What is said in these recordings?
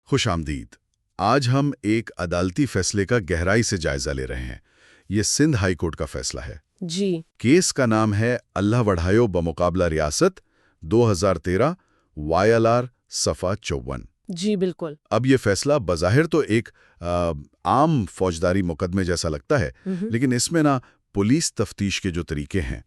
خوش آمدید۔ آج ہم ایک عدالتی فیصلے کا گہرائی سے جائزہ لے رہے ہیں۔ یہ سندھ ہائی کورٹ کا فیصلہ ہے۔ جی کیس کا نام ہے اللہ وڈھایو بمقابلہ ریاست 2013 YLR صفحہ 54۔ جی بالکل۔ اب یہ فیصلہ بظاہر تو ایک عام فوجداری مقدمے جیسا لگتا ہے، لیکن اس میں نا پولیس تفتیش کے جو طریقے ہیں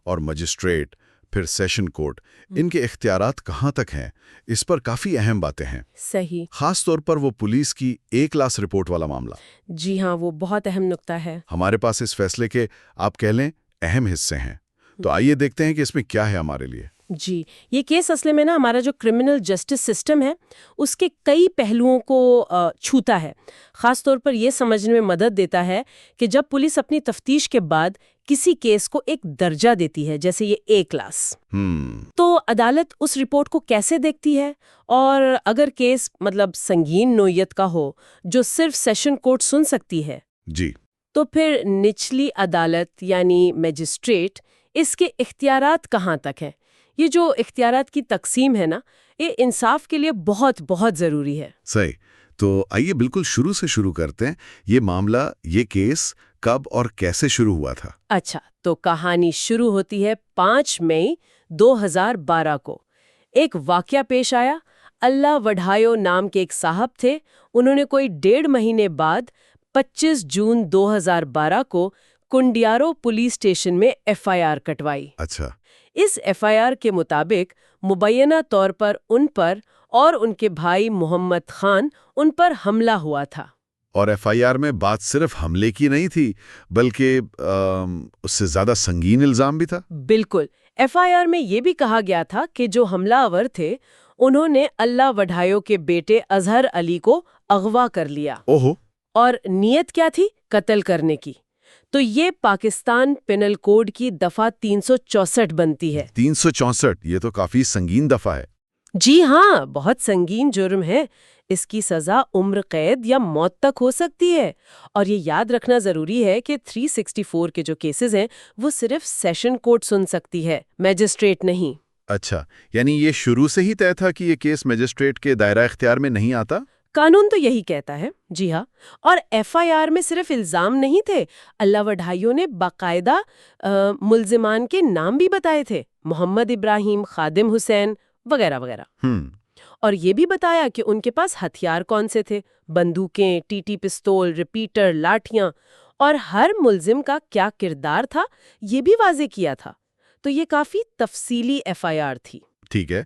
اور مجسٹریٹ پھر سیشن کورٹ، ان کے اختیارات کہاں تک ہیں، اس پر کافی اہم باتیں ہیں۔ صحیح۔ خاص طور پر وہ پولیس کی A کلاس رپورٹ والا معاملہ۔ جی ہاں، وہ بہت اہم نقطہ ہے۔ ہمارے پاس اس فیصلے کے آپ کہہ لیں اہم حصے ہیں، تو آئیے دیکھتے ہیں کہ اس میں کیا ہے ہمارے لیے۔ جی، یہ کیس اصل میں نا ہمارا جو کرمنل جسٹس سسٹم ہے اس کے کئی پہلوؤں کو چھوتا ہے۔ خاص طور پر یہ سمجھنے میں مدد دیتا ہے کہ جب پولیس اپنی تفتیش کے بعد کسی کیس کو ایک درجہ دیتی ہے، جیسے یہ A کلاس، تو عدالت اس رپورٹ کو کیسے دیکھتی ہے، اور اگر کیس سنگین نوعیت کا ہو جو صرف سیشن کورٹ سن سکتی ہے، جی، تو پھر نچلی عدالت یعنی میجسٹریٹ اس کے اختیارات کہاں تک ہیں۔ یہ جو اختیارات کی تقسیم ہے نا، یہ انصاف کے لیے بہت بہت ضروری ہے۔ صحیح۔ تو آئیے بالکل شروع سے شروع کرتے ہیں۔ یہ معاملہ، یہ کیس کب اور کیسے شروع ہوا تھا؟ اچھا، تو کہانی شروع ہوتی ہے 5 مئی 2012 کو۔ ایک واقعہ پیش آیا۔ اللہ وڈھایو نام کے ایک صاحب تھے، انہوں نے کوئی 1.5 مہینے بعد 25 جون 2012 کو کنڈیارو پولیس اسٹیشن میں FIR کٹوائی۔ اچھا۔ اس FIR کے مطابق مبینہ طور پر ان پر اور ان کے بھائی محمد خان ان پر حملہ ہوا تھا۔ اور FIR میں بات صرف حملے کی نہیں تھی، بلکہ اس سے زیادہ سنگین الزام بھی تھا۔ بالکل۔ FIR میں یہ بھی کہا گیا تھا کہ جو حملہ آور تھے انہوں نے اللہ وڈھایو کے بیٹے اظہر علی کو اغوا کر لیا۔ اوہو۔ اور نیت کیا تھی؟ قتل کرنے کی۔ تو یہ پاکستان پینل کوڈ کی دفعہ 364 بنتی ہے۔ 364، یہ تو کافی سنگین دفعہ ہے۔ جی ہاں، بہت سنگین جرم ہے۔ اس کی سزا عمر قید یا موت تک ہو سکتی ہے۔ اور یہ یاد رکھنا ضروری ہے کہ 364 کے جو کیسز ہیں وہ صرف سیشن کورٹ سن سکتی ہے، میجسٹریٹ نہیں۔ اچھا، یعنی یہ شروع سے ہی طے تھا کہ یہ کیس میجسٹریٹ کے دائرہ اختیار میں نہیں آتا؟ قانون تو یہی کہتا ہے، جی ہاں۔ اور FIR میں صرف الزام نہیں تھے، اللہ وڈھایو نے باقاعدہ ملزمان کے نام بھی بتائے تھے، محمد ابراہیم، خادم حسین وغیرہ وغیرہ۔ اور یہ بھی بتایا کہ ان کے پاس ہتھیار کون سے تھے، بندوقیں، TT پستول، ریپیٹر، لاٹھیاں، اور ہر ملزم کا کیا کردار تھا یہ بھی واضح کیا تھا۔ تو یہ کافی تفصیلی FIR تھی۔ ٹھیک ہے،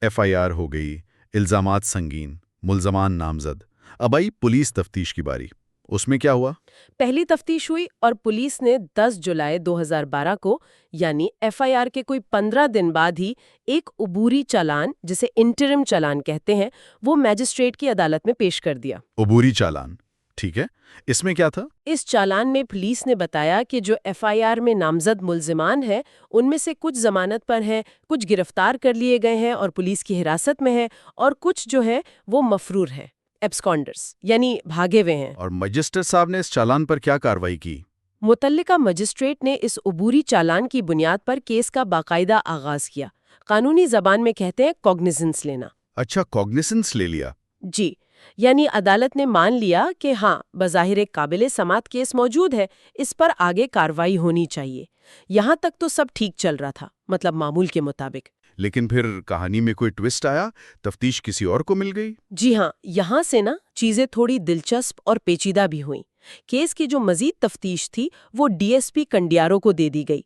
FIR ہو گئی، الزامات سنگین، ملزمان نامزد۔ اب آئی پولیس تفتیش کی باری، اس میں کیا ہوا؟ پہلی تفتیش ہوئی اور پولیس نے 10 جولائی 2012 کو، یعنی FIR کے کوئی 15 دن بعد ہی، ایک عبوری چالان، جسے انٹرم چالان کہتے ہیں، وہ میجسٹریٹ کی عدالت میں پیش کر دیا۔ عبوری چالان، ٹھیک ہے، اس میں کیا تھا؟ اس چالان میں پولیس نے بتایا کہ جو FIR میں نامزد ملزمان ہیں ان میں سے کچھ ضمانت پر ہیں، کچھ گرفتار کر لیے گئے ہیں اور پولیس کی حراست میں ہیں، اور کچھ جو ہے وہ مفرور ہیں، ایبسکانڈرز، یعنی بھاگے ہوئے ہیں۔ اور مجسٹریٹ صاحب نے اس چالان پر کیا کارروائی کی؟ متعلقہ مجسٹریٹ نے اس عبوری چالان کی بنیاد پر کیس کا باقاعدہ آغاز کیا۔ قانونی زبان میں کہتے ہیں کوگنیزنس لینا۔ اچھا، کوگنیزنس لے لیا۔ جی، یعنی عدالت نے مان لیا کہ ہاں، بظاہر ایک قابل سماعت کیس موجود ہے، اس پر آگے کارروائی ہونی چاہیے۔ یہاں تک تو سب ٹھیک چل رہا تھا، معمول کے مطابق۔ لیکن پھر کہانی میں کوئی ٹوسٹ آیا، تفتیش کسی اور کو مل گئی؟ جی ہاں، یہاں سے نا چیزیں تھوڑی دلچسپ اور پیچیدہ بھی ہوئیں۔ کیس کی جو مزید تفتیش تھی وہ DSP کنڈیارو کو دے دی گئی۔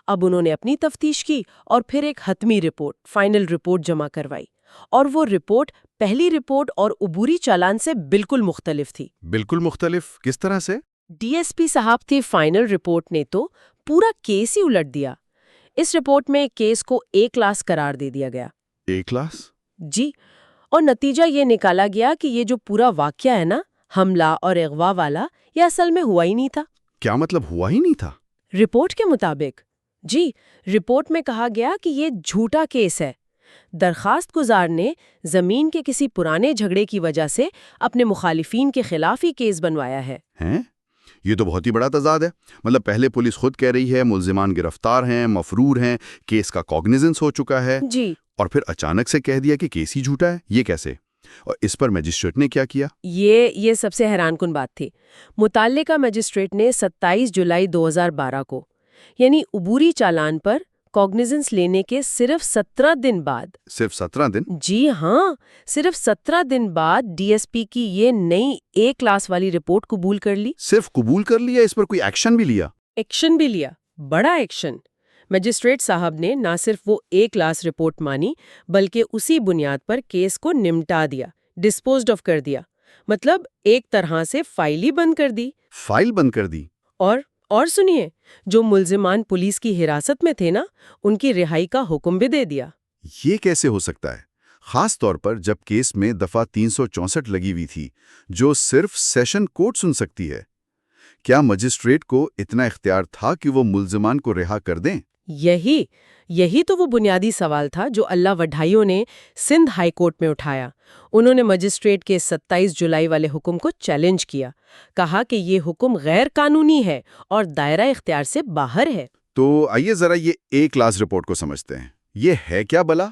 اب انہوں نے اپنی تفتیش کی اور پھر ایک حتمی رپورٹ، فائنل رپورٹ جمع کروائی، اور وہ رپورٹ پہلی رپورٹ اور عبوری چالان سے بالکل مختلف تھی۔ بالکل مختلف کس طرح سے؟ DSP صاحب تھی فائنل رپورٹ نے تو پورا کیس ہی الٹ دیا۔ اس رپورٹ میں کیس کو A کلاس قرار دے دیا گیا۔ A class? جی، اور نتیجہ یہ نکالا گیا کہ یہ جو پورا واقعہ ہے نا، حملہ اور اغوا والا، یہ اصل میں ہوا ہی نہیں تھا۔ کیا مطلب ہوا ہی نہیں تھا؟ رپورٹ کے مطابق جی، رپورٹ میں کہا گیا کہ یہ جھوٹا کیس ہے۔ درخواست گزار نے زمین کے کسی پرانے جھگڑے کی وجہ سے اپنے مخالفین کے خلاف ہی کیس بنوایا ہے۔ یہ تو بہت ہی بڑا تضاد ہے۔ پہلے پولیس خود کہہ رہی ہے ملزمان گرفتار ہیں، مفرور ہیں، کیس کا کوگنیزنس ہو چکا ہے، جی، اور پھر اچانک سے کہہ دیا کہ کیس ہی جھوٹا ہے۔ یہ کیسے؟ اور اس پر مجسٹریٹ نے کیا کیا؟ یہ سب سے حیران کن بات تھی۔ متعلقہ مجسٹریٹ نے 27 جولائی 2012 کو یعنی عبوری چالان پر کوگنیزنس لینے کے صرف 17 دن بعد، صرف 17 دن؟ جی ہاں، صرف 17 دن بعد ڈی ایس پی کی یہ نئی اے کلاس والی رپورٹ قبول کر لی۔ صرف قبول کر لیا؟ اس پر کوئی ایکشن بھی لیا؟ ایکشن بھی لیا، بڑا ایکشن۔ مجسٹریٹ صاحب نے نہ صرف وہ اے کلاس رپورٹ مانی بلکہ اسی بنیاد پر کیس کو نمٹا دیا، ڈسپوزڈ آف کر دیا، مطلب ایک طرح سے فائل ہی بند کر دی۔ فائل بند کر دی؟ اور سنیے، جو ملزمان پولیس کی حراست میں تھے نا، ان کی رہائی کا حکم بھی دے دیا۔ یہ کیسے ہو سکتا ہے؟ خاص طور پر جب کیس میں دفعہ 364 لگی ہوئی تھی جو صرف سیشن کورٹ سن سکتی ہے۔ کیا مجسٹریٹ کو اتنا اختیار تھا کہ وہ ملزمان کو رہا کر دیں؟ یہی تو وہ بنیادی سوال تھا جو اللہ وڈھائیوں نے سندھ ہائی کورٹ میں اٹھایا۔ انہوں نے مجسٹریٹ کے 27 جولائی والے حکم کو چیلنج کیا، کہا کہ یہ حکم غیر قانونی ہے اور دائرہ اختیار سے باہر ہے۔ تو آئیے ذرا یہ اے کلاس رپورٹ کو سمجھتے ہیں۔ یہ ہے کیا بلا؟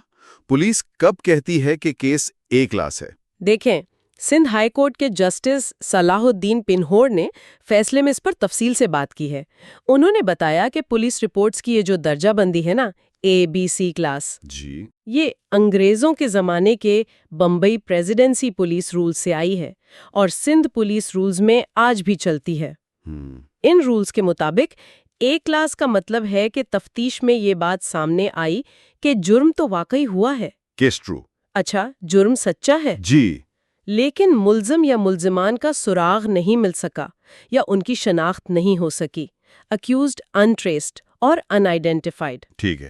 پولیس کب کہتی ہے کہ کیس اے کلاس ہے؟ دیکھیں، سندھ ہائی کورٹ کے جسٹس صلاح الدین پنہور نے فیصلے میں اس پر تفصیل سے بات کی ہے۔ انہوں نے بتایا کہ پولیس رپورٹس کی یہ جو درجہ بندی ہے نا، اے بی سی کلاس، جی، یہ انگریزوں کے زمانے کے بمبئی پریزیڈنسی پولیس رول سے آئی ہے اور سندھ پولیس رولز میں آج بھی چلتی ہے۔ ان رولز کے مطابق اے کلاس کا مطلب ہے کہ تفتیش میں یہ بات سامنے آئی کہ جرم تو واقعی ہوا ہے، کیس ٹرو، اچھا جرم سچا ہے، جی، لیکن ملزم یا ملزمان کا سراغ نہیں مل سکا یا ان کی شناخت نہیں ہو سکی، اکیوزڈ انٹریسڈ اور ان آئیڈینٹیفائڈ۔ ٹھیک ہے،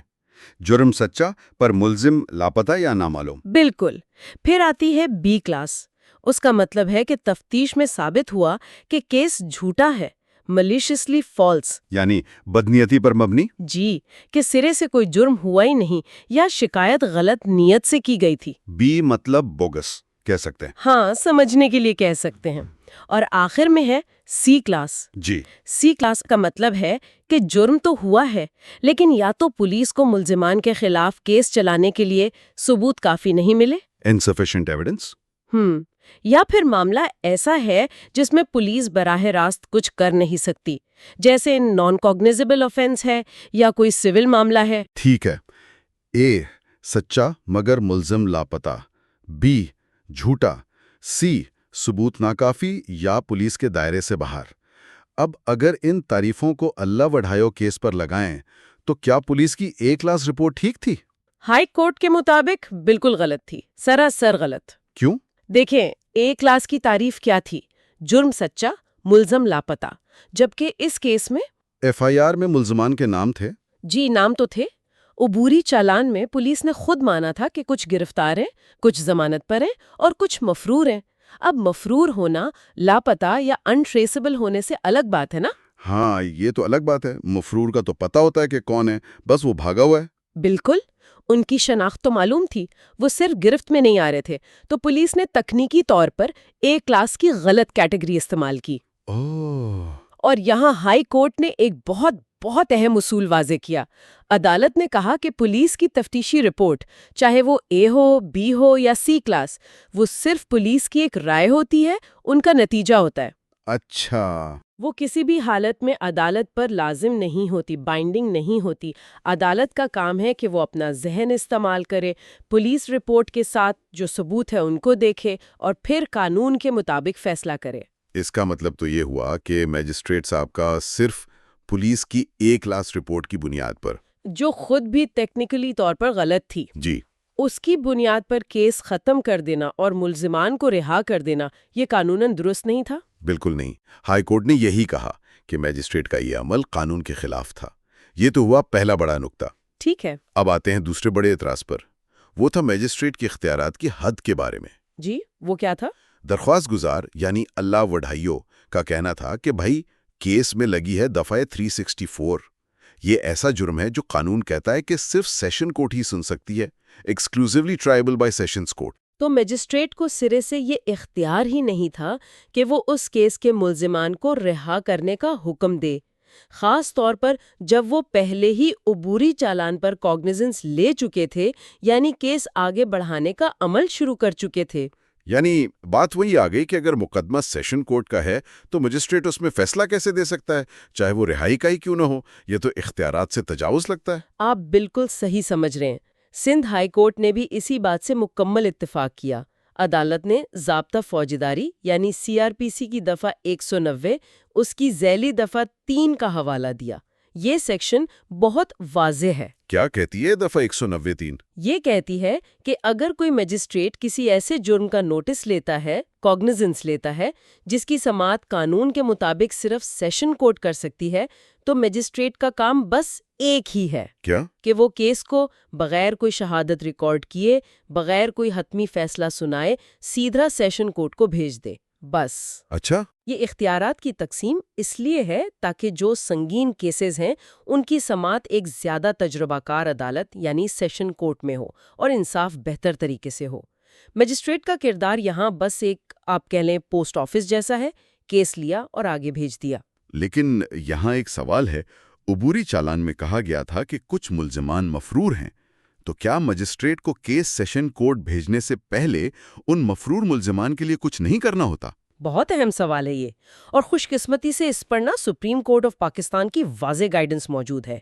جرم سچا پر ملزم لاپتہ یا نامعلوم۔ بالکل۔ پھر آتی ہے بی کلاس۔ اس کا مطلب ہے کہ تفتیش میں ثابت ہوا کہ کیس جھوٹا ہے، ملیشیسلی فالس، یعنی بدنیتی پر مبنی۔ جی، کہ سرے سے کوئی جرم ہوا ہی نہیں یا شکایت غلط نیت سے کی گئی تھی۔ بی مطلب بوگس کہہ سکتے ہیں۔ ہاں، سمجھنے کے لیے کہہ سکتے ہیں۔ اور آخر میں ہے سی کلاس۔ جی، سی کلاس کا مطلب ہے کہ جرم تو ہوا ہے لیکن یا تو پولیس کو ملزمان کے خلاف کیس چلانے کے لیے ثبوت کافی نہیں ملے، insufficient evidence، یا پھر معاملہ ایسا ہے جس میں پولیس براہ راست کچھ کر نہیں سکتی، جیسے نان کوگنیزیبل آفینس ہے یا کوئی سول معاملہ ہے۔ ٹھیک ہے، اے سچا مگر ملزم لاپتہ، بی جھوٹا، سی ثبوت ناکافی یا پولیس کے دائرے سے باہر۔ اب اگر ان تعریفوں کو اللہ وڈھائیو کیس پر لگائیں تو کیا پولیس کی اے کلاس رپورٹ ٹھیک تھی؟ ہائی کورٹ کے مطابق بالکل غلط تھی، سراسر غلط۔ کیوں؟ دیکھیں، اے کلاس کی تعریف کیا تھی؟ جرم سچا، ملزم لاپتہ، جبکہ اس کیس میں ایف آئی آر میں ملزمان کے نام تھے۔ جی، نام تو تھے۔ عبوری چالان میں پولیس نے خود مانا تھا کہ کچھ گرفتار ہیں، کچھ ضمانت پر ہیں اور کچھ مفرور ہیں۔ اب مفرور ہونا لاپتہ یا انٹریسبل ہونے سے الگ بات ہے نا؟ ہاں، یہ تو الگ بات ہے۔ مفرور کا تو پتہ ہوتا ہے کہ کون ہے، بس وہ بھاگا ہوا ہے۔ بالکل، ان کی شناخت تو معلوم تھی، وہ صرف گرفت میں نہیں آ رہے تھے، تو پولیس نے تکنیکی طور پر اے کلاس کی غلط کیٹیگری استعمال کی۔ اور یہاں ہائی کورٹ نے ایک بہت اہم اصول واضح کیا۔ عدالت نے کہا کہ پولیس کی تفتیشی رپورٹ، چاہے وہ اے ہو، بی ہو یا سی کلاس، وہ صرف پولیس کی ایک رائے ہوتی ہے، ان کا نتیجہ ہوتا ہے۔ اچھا، وہ کسی بھی حالت میں عدالت پر لازم نہیں ہوتی، بائنڈنگ نہیں ہوتی۔ عدالت کا کام ہے کہ وہ اپنا ذہن استعمال کرے، پولیس رپورٹ کے ساتھ جو ثبوت ہے ان کو دیکھے اور پھر قانون کے مطابق فیصلہ کرے۔ اس کا مطلب تو یہ ہوا کہ میجسٹریٹ صاحب کا صرف پولیس کی اے کلاس رپورٹ کی بنیاد پر، جو خود بھی ٹیکنیکلی طور پر غلط تھی، جی، اس کی بنیاد پر کیس ختم کر دینا اور ملزمان کو رہا کر دینا، یہ قانوناً درست نہیں تھا؟ بالکل نہیں۔ ہائی کورٹ نے یہی کہا کہ میجسٹریٹ کا یہ عمل قانون کے خلاف تھا۔ یہ تو ہوا پہلا بڑا نکتہ۔ ٹھیک ہے، اب آتے ہیں دوسرے بڑے اعتراض پر۔ وہ تھا میجسٹریٹ کے اختیارات کی حد کے بارے میں۔ جی، وہ کیا تھا؟ درخواست گزار یعنی اللہ وڈھائیو کا کہنا تھا کہ بھائی کیس میں لگی ہے دفعہ 364۔ یہ ایسا جرم ہے جو قانون کہتا ہے کہ صرف سیشن کورٹ ہی سن سکتی ہے، exclusively tribal by sessions court. تو میجسٹریٹ کو سرے سے یہ اختیار ہی نہیں تھا کہ وہ اس کیس کے ملزمان کو رہا کرنے کا حکم دے، خاص طور پر جب وہ پہلے ہی عبوری چالان پر کوگنیزنس لے چکے تھے، یعنی کیس آگے بڑھانے کا عمل شروع کر چکے تھے۔ یعنی بات وہی آ گئی کہ اگر مقدمہ سیشن کورٹ کا ہے تو مجسٹریٹ اس میں فیصلہ کیسے دے سکتا ہے، چاہے وہ رہائی کا ہی کیوں نہ ہو؟ یہ تو اختیارات سے تجاوز لگتا ہے۔ آپ بالکل صحیح سمجھ رہے ہیں۔ سندھ ہائی کورٹ نے بھی اسی بات سے مکمل اتفاق کیا۔ عدالت نے ضابطہ فوجداری یعنی CRPC کی دفعہ 190 اس کی ذیلی دفعہ 3 کا حوالہ دیا۔ یہ سیکشن بہت واضح ہے۔ کیا کہتی ہے دفعہ 193؟ یہ کہتی ہے کہ اگر کوئی مجسٹریٹ کسی ایسے جرم کا نوٹس لیتا ہے، کوگنیزنس لیتا ہے، جس کی سماعت قانون کے مطابق صرف سیشن کورٹ کر سکتی ہے، تو مجسٹریٹ کا کام بس ایک ہی ہے۔ کیا؟ کہ وہ کیس کو بغیر کوئی شہادت ریکارڈ کیے، بغیر کوئی حتمی فیصلہ سنائے، سیدھا سیشن کورٹ کو بھیج دے، بس۔ اچھا۔ یہ اختیارات کی تقسیم اس لیے ہے تاکہ جو سنگین کیسز ہیں ان کی سماعت ایک زیادہ تجربہ کار عدالت یعنی سیشن کورٹ میں ہو اور انصاف بہتر طریقے سے ہو۔ مجسٹریٹ کا کردار یہاں بس ایک آپ کہہ لیں پوسٹ آفس جیسا ہے، کیس لیا اور آگے بھیج دیا۔ لیکن یہاں ایک سوال ہے، عبوری چالان میں کہا گیا تھا کہ کچھ ملزمان مفرور ہیں، تو کیا مجسٹریٹ کو کیس سیشن کورٹ بھیجنے سے پہلے ان مفرور ملزمان کے لیے کچھ نہیں کرنا ہوتا؟ بہت اہم سوال ہے یہ، اور خوش قسمتی سے اس پر سپریم کورٹ آف پاکستان کی واضح گائیڈنس موجود ہے۔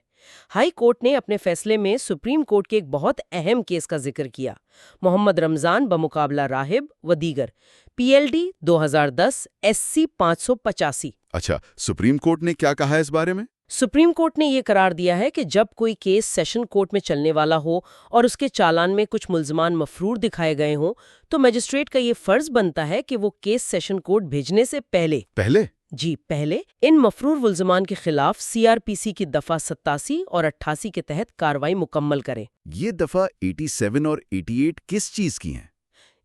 ہائی کورٹ نے اپنے فیصلے میں سپریم کورٹ کے ایک بہت اہم کیس کا ذکر کیا، محمد رمضان بمقابلہ راہب و دیگر، PLD 2010 SC 585۔ اچھا، سپریم کورٹ نے کیا کہا ہے اس بارے میں؟ سپریم کورٹ نے یہ قرار دیا ہے کہ جب کوئی کیس سیشن کورٹ میں چلنے والا ہو اور اس کے چالان میں کچھ ملزمان مفرور دکھائے گئے ہوں تو مجسٹریٹ کا یہ فرض بنتا ہے کہ وہ کیس سیشن کورٹ بھیجنے سے پہلے پہلے ان مفرور ملزمان کے خلاف CRPC کی دفعہ 87 اور 88 کے تحت کارروائی مکمل کرے۔ یہ دفعہ 87 اور 88 کس چیز کی ہیں؟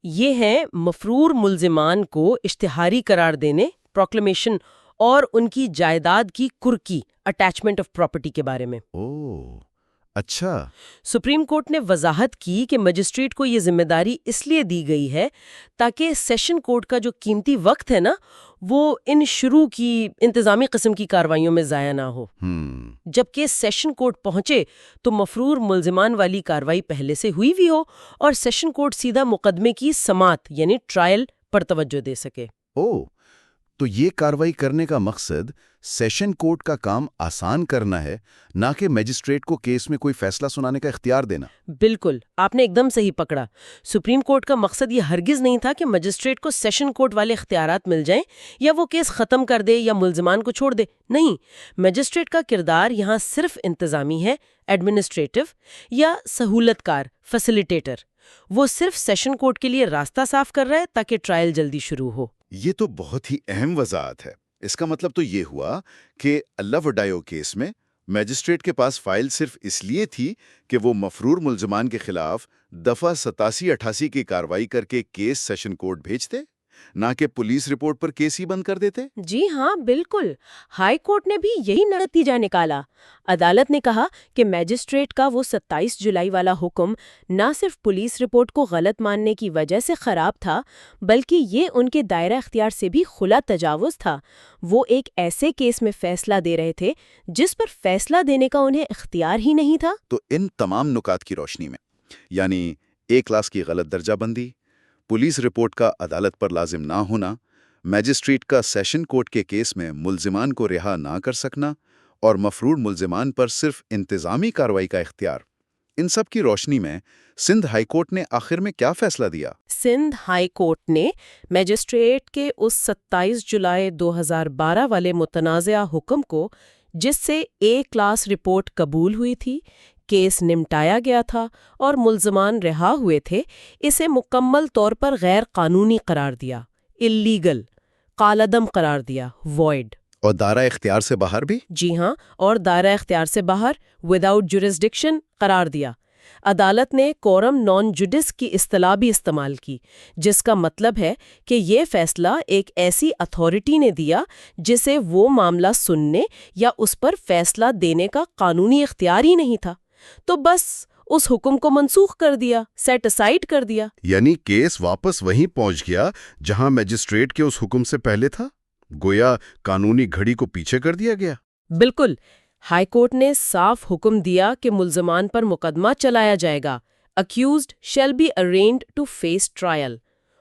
یہ ہیں مفرور ملزمان کو اشتہاری قرار دینے، پروکلیمیشن اور ان کی جائیداد کی کرکی، اٹیچمنٹ آف پراپرٹی کے بارے میں۔ اوہ، اچھا۔ سپریم کورٹ نے وضاحت کی کہ مجسٹریٹ کو یہ ذمہ داری اس لیے دی گئی ہے تاکہ سیشن کورٹ کا جو قیمتی وقت ہے وہ ان شروع کی انتظامی قسم کی کارروائیوں میں ضائع نہ ہو۔ جبکہ سیشن کورٹ پہنچے تو مفرور ملزمان والی کارروائی پہلے سے ہوئی بھی ہو اور سیشن کورٹ سیدھا مقدمے کی سماعت یعنی ٹرائل پر توجہ دے سکے۔ اوہ، تو یہ کارروائی کرنے کا مقصد سیشن کورٹ کا کام آسان کرنا ہے، نہ کہ میجسٹریٹ کو کیس میں کوئی فیصلہ سنانے کا اختیار دینا۔ بالکل، آپ نے ایک دم صحیح پکڑا۔ سپریم کورٹ کا مقصد یہ ہرگز نہیں تھا کہ مجسٹریٹ کو سیشن کورٹ والے اختیارات مل جائیں یا وہ کیس ختم کر دے یا ملزمان کو چھوڑ دے۔ نہیں، مجسٹریٹ کا کردار یہاں صرف انتظامی ہے، ایڈمنسٹریٹو یا سہولت کار، فیسیلیٹیٹر۔ وہ صرف سیشن کورٹ کے لیے راستہ صاف کر رہا ہے تاکہ ٹرائل جلدی شروع ہو۔ یہ تو بہت ہی اہم وضاحت ہے۔ اس کا مطلب تو یہ ہوا کہ اللہ وڈائیو کیس میں میجسٹریٹ کے پاس فائل صرف اس لیے تھی کہ وہ مفرور ملزمان کے خلاف دفعہ 87-88 کی کارروائی کر کے کیس سیشن کورٹ بھیجتے، نہ کہ police report per case he بند کر دیتے۔ جی ہاں، بالکل۔ ہائی کورٹ نے بھی یہی نتیجہ نکالا۔ عدالت نے کہا کہ میجسٹریٹ کا وہ 27 جولائی والا حکم نہ صرف پولیس رپورٹ کو غلط ماننے کی وجہ سے خراب تھا، بلکہ یہ ان کے دائرہ اختیار سے بھی کھلا تجاوز تھا۔ وہ ایک ایسے کیس میں فیصلہ دے رہے تھے جس پر فیصلہ دینے کا انہیں اختیار ہی نہیں تھا۔ تو ان تمام نکات کی روشنی میں، یعنی A کلاس کی غلط درجہ بندی، پولیس رپورٹ کا عدالت پر لازم نہ ہونا، میجسٹریٹ کا سیشن کورٹ کے کیس میں ملزمان کو رہا نہ کر سکنا اور مفرور ملزمان پر صرف انتظامی کارروائی کا اختیار، ان سب کی روشنی میں سندھ ہائی کورٹ نے آخر میں کیا فیصلہ دیا؟ سندھ ہائی کورٹ نے میجسٹریٹ کے اس 27 جولائی 2012 والے متنازعہ حکم کو، جس سے A کلاس رپورٹ قبول ہوئی تھی، کیس نمٹایا گیا تھا اور ملزمان رہا ہوئے تھے، اسے مکمل طور پر غیر قانونی قرار دیا، اللیگل، کالعدم قرار دیا، وائڈ۔ اور دائرہ اختیار سے باہر بھی؟ جی ہاں، اور دائرہ اختیار سے باہر، وداؤٹ جورسڈکشن قرار دیا۔ عدالت نے کورم نان جوڈس کی اصطلاح بھی استعمال کی، جس کا مطلب ہے کہ یہ فیصلہ ایک ایسی اتھارٹی نے دیا جسے وہ معاملہ سننے یا اس پر فیصلہ دینے کا قانونی اختیار ہی نہیں تھا، تو بس اس حکم کو منسوخ کر دیا، سیٹ اسائیڈ کر دیا۔ یعنی کیس واپس وہیں پہنچ گیا جہاں میجسٹریٹ کے اس حکم سے پہلے تھا، گویا قانونی گھڑی کو پیچھے کر دیا گیا۔ بالکل، ہائی کورٹ نے صاف حکم دیا کہ ملزمان پر مقدمہ چلایا جائے گا، accused shall be arraigned to face trial,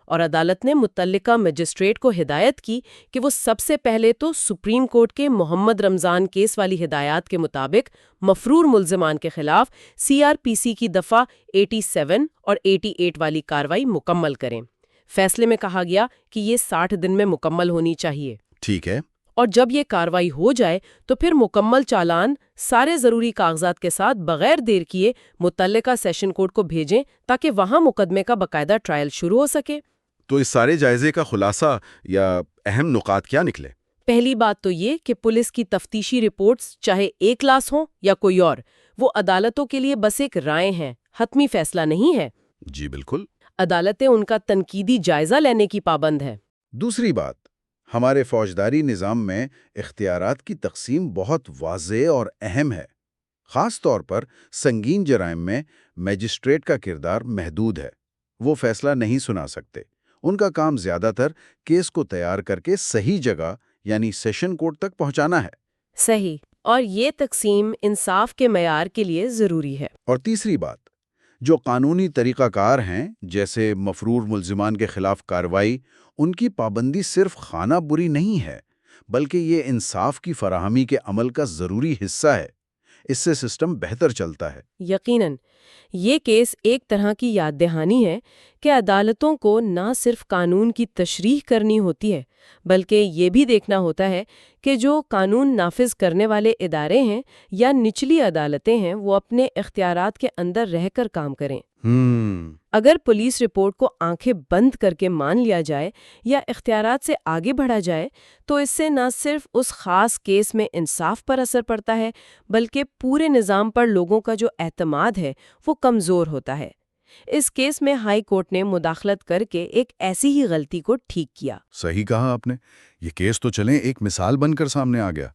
اور عدالت نے متعلقہ مجسٹریٹ کو ہدایت کی کہ وہ سب سے پہلے تو سپریم کورٹ کے محمد رمضان کیس والی ہدایات کے مطابق مفرور ملزمان کے خلاف CRPC کی دفعہ 87 اور 88 والی کارروائی مکمل کریں۔ فیصلے میں کہا گیا کہ یہ 60 دن میں مکمل ہونی چاہیے۔ ٹھیک ہے۔ اور جب یہ کارروائی ہو جائے تو پھر مکمل چالان سارے ضروری کاغذات کے ساتھ بغیر دیر کیے متعلقہ سیشن کورٹ کو بھیجیں تاکہ وہاں مقدمے کا باقاعدہ ٹرائل شروع ہو سکے۔ تو اس سارے جائزے کا خلاصہ یا اہم نکات کیا نکلے؟ پہلی بات تو یہ کہ پولیس کی تفتیشی رپورٹس چاہے A کلاس ہوں یا کوئی اور، وہ عدالتوں کے لیے بس ایک رائے ہیں، حتمی فیصلہ نہیں ہے۔ جی بالکل۔ عدالتیں ان کا تنقیدی جائزہ لینے کی پابند ہے۔ دوسری بات، ہمارے فوجداری نظام میں اختیارات کی تقسیم بہت واضح اور اہم ہے۔ خاص طور پر سنگین جرائم میں میجسٹریٹ کا کردار محدود ہے۔ وہ فیصلہ نہیں سنا سکتے۔ ان کا کام زیادہ تر کیس کو تیار کر کے صحیح جگہ یعنی سیشن کورٹ تک پہنچانا ہے۔ صحیح، اور یہ تقسیم انصاف کے معیار کے لیے ضروری ہے۔ اور تیسری بات، جو قانونی طریقہ کار ہیں جیسے مفرور ملزمان کے خلاف کارروائی، ان کی پابندی صرف خانہ بری نہیں ہے بلکہ یہ انصاف کی فراہمی کے عمل کا ضروری حصہ ہے۔ اس سے سسٹم بہتر چلتا ہے۔ یقیناً یہ کیس ایک طرح کی یاد دہانی ہے کہ عدالتوں کو نہ صرف قانون کی تشریح کرنی ہوتی ہے بلکہ یہ بھی دیکھنا ہوتا ہے کہ جو قانون نافذ کرنے والے ادارے ہیں یا نچلی عدالتیں ہیں وہ اپنے اختیارات کے اندر رہ کر کام کریں۔ اگر پولیس رپورٹ کو آنکھیں بند کر کے مان لیا جائے یا اختیارات سے آگے بڑھا جائے تو اس سے نہ صرف اس خاص کیس میں انصاف پر اثر پڑتا ہے بلکہ پورے نظام پر لوگوں کا جو اعتماد ہے وہ کمزور ہوتا ہے۔ اس کیس میں ہائی کورٹ نے مداخلت کر کے ایک ایسی ہی غلطی کو ٹھیک کیا۔ صحیح کہا آپ نے۔ یہ کیس تو چلیں ایک مثال بن کر سامنے آ گیا۔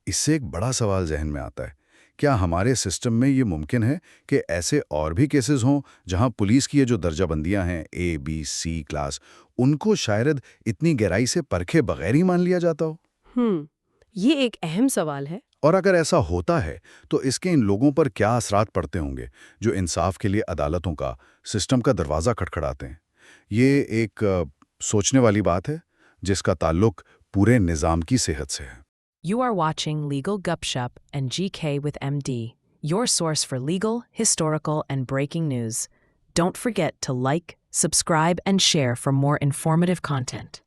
اس سے ایک بڑا سوال ذہن میں آتا ہے، کیا ہمارے سسٹم میں یہ ممکن ہے کہ ایسے اور بھی کیسز ہوں جہاں پولیس کی یہ جو درجہ بندیاں ہیں A B C کلاس، ان کو شاید اتنی گہرائی سے پرکھے بغیر ہی مان لیا جاتا ہو؟ یہ ایک اہم سوال ہے۔ اور اگر ایسا ہوتا ہے تو اس کے ان لوگوں پر کیا اثرات پڑتے ہوں گے جو انصاف کے لیے عدالتوں کا، سسٹم کا دروازہ کھٹکھڑاتے ہیں؟ یہ ایک سوچنے والی بات ہے جس کا تعلق پورے نظام کی صحت سے ہے۔ You are watching Legal Gupshup and GK with MD, your source for legal, historical, and breaking news. Don't forget to like, subscribe, and share for more informative content.